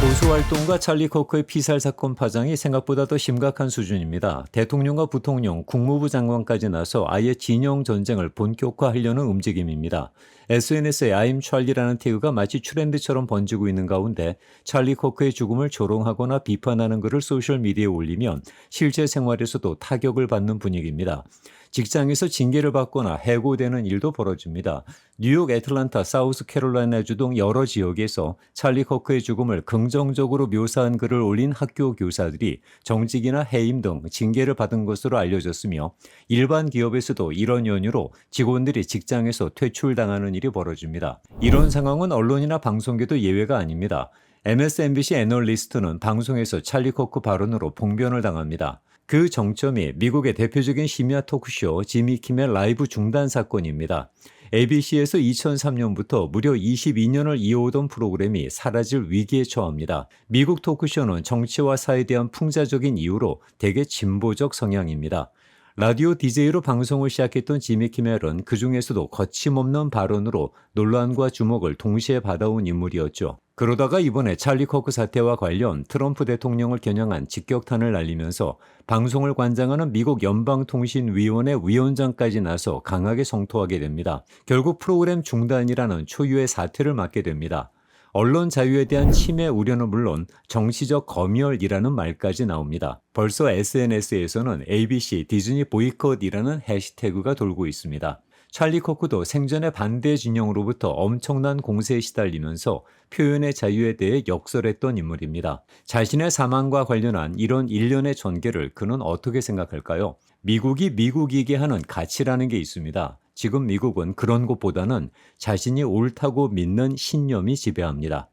보수 활동가 찰리 코크의 피살 사건 파장이 생각보다 더 심각한 수준입니다. 대통령과 부통령, 국무부 장관까지 나서 아예 진영 전쟁을 본격화하려는 움직임입니다. SNS에 I'm 찰리라는 태그가 마치 트렌드처럼 번지고 있는 가운데 찰리 코크의 죽음을 조롱하거나 비판하는 글을 소셜미디어에 올리면 실제 생활에서도 타격을 받는 분위기입니다. 직장에서 징계를 받거나 해고되는 일도 벌어집니다. 뉴욕, 애틀란타, 사우스캐롤라이나주 등 여러 지역에서 찰리 코크의 죽음을 긍정적으로 묘사한 글을 올린 학교 교사들이 정직이나 해임 등 징계를 받은 것으로 알려졌으며 일반 기업에서도 이런 연유로 직원들이 직장에서 퇴출당하는 일이 벌어집니다. 이런 상황은 언론이나 방송계도 예외가 아닙니다. MSNBC 애널리스트는 방송에서 찰리 코크 발언으로 봉변을 당합니다. 그 정점이 미국의 대표적인 심야 토크쇼 지미 킴의 라이브 중단 사건입니다. ABC에서 2003년부터 무려 22년을 이어오던 프로그램이 사라질 위기에 처합니다. 미국 토크쇼는 정치와 사회에 대한 풍자적인 이유로 대개 진보적 성향입니다. 라디오 DJ로 방송을 시작했던 지미 키멜은 그 중에서도 거침없는 발언으로 논란과 주목을 동시에 받아온 인물이었죠. 그러다가 이번에 찰리 코크 사태와 관련 트럼프 대통령을 겨냥한 직격탄을 날리면서 방송을 관장하는 미국 연방통신위원회 위원장까지 나서 강하게 성토하게 됩니다. 결국 프로그램 중단이라는 초유의 사태를 맞게 됩니다. 언론 자유에 대한 침해 우려는 물론 정치적 검열이라는 말까지 나옵니다. 벌써 SNS에서는 ABC 디즈니 보이콧이라는 해시태그가 돌고 있습니다. 찰리 코크도 생전에 반대 진영으로부터 엄청난 공세에 시달리면서 표현의 자유에 대해 역설했던 인물입니다. 자신의 사망과 관련한 이런 일련의 전개를 그는 어떻게 생각할까요? 미국이 미국이게 하는 가치라는 게 있습니다. 지금 미국은 그런 것보다는 자신이 옳다고 믿는 신념이 지배합니다.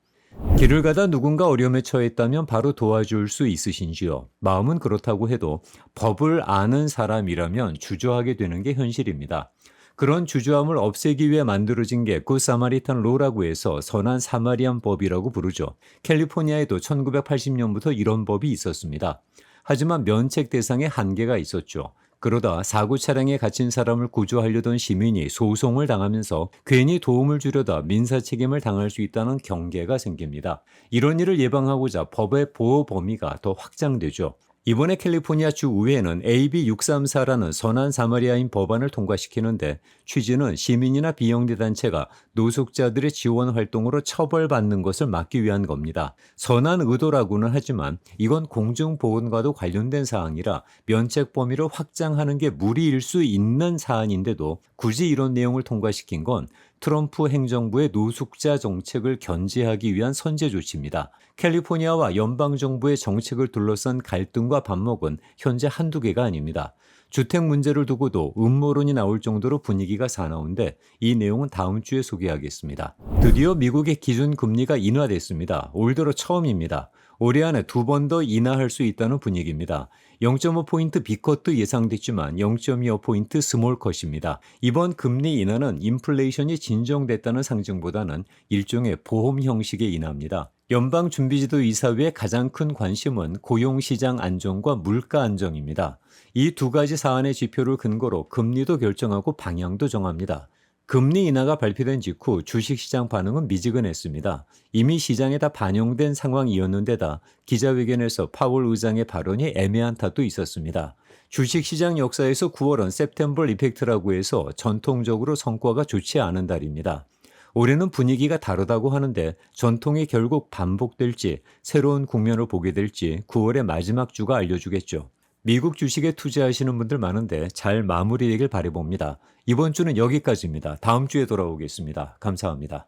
길을 가다 누군가 어려움에 처했다면 바로 도와줄 수 있으신지요? 마음은 그렇다고 해도 법을 아는 사람이라면 주저하게 되는 게 현실입니다. 그런 주저함을 없애기 위해 만들어진 게 굿 사마리탄 로라고 해서 선한 사마리안 법이라고 부르죠. 캘리포니아에도 1980년부터 이런 법이 있었습니다. 하지만 면책 대상에 한계가 있었죠. 그러다 사고 차량에 갇힌 사람을 구조하려던 시민이 소송을 당하면서 괜히 도움을 주려다 민사 책임을 당할 수 있다는 경계가 생깁니다. 이런 일을 예방하고자 법의 보호 범위가 더 확장되죠. 이번에 캘리포니아 주의회는 AB634라는 선한 사마리아인 법안을 통과시키는데 취지는 시민이나 비영리 단체가 노숙자들의 지원 활동으로 처벌받는 것을 막기 위한 겁니다. 선한 의도라고는 하지만 이건 공중보건과도 관련된 사항이라 면책 범위를 확장하는 게 무리일 수 있는 사안인데도 굳이 이런 내용을 통과시킨 건 트럼프 행정부의 노숙자 정책을 견제하기 위한 선제 조치입니다. 캘리포니아와 연방정부의 정책을 둘러싼 갈등과 반목은 현재 한두 개가 아닙니다. 주택 문제를 두고도 음모론이 나올 정도로 분위기가 사나운데 이 내용은 다음 주에 소개하겠습니다. 드디어 미국의 기준금리가 인하됐습니다. 올 들어 처음입니다. 올해 안에 2번 더 인하할 수 있다는 분위기입니다. 0.5포인트 B컷도 예상됐지만 0.25포인트 스몰컷입니다. 이번 금리 인하는 인플레이션이 진정됐다는 상징보다는 일종의 보험 형식의 인하입니다. 연방준비제도이사회의 가장 큰 관심은 고용시장 안정과 물가 안정입니다. 이 두 가지 사안의 지표를 근거로 금리도 결정하고 방향도 정합니다. 금리 인하가 발표된 직후 주식시장 반응은 미지근했습니다. 이미 시장에 다 반영된 상황이었는데다 기자회견에서 파월 의장의 발언이 애매한 탓도 있었습니다. 주식시장 역사에서 9월은 september 이펙트라고 해서 전통적으로 성과가 좋지 않은 달입니다. 올해는 분위기가 다르다고 하는데 전통이 결국 반복될지 새로운 국면을 보게 될지 9월의 마지막 주가 알려주겠죠. 미국 주식에 투자하시는 분들 많은데 잘 마무리되길 바라봅니다. 이번 주는 여기까지입니다. 다음 주에 돌아오겠습니다. 감사합니다.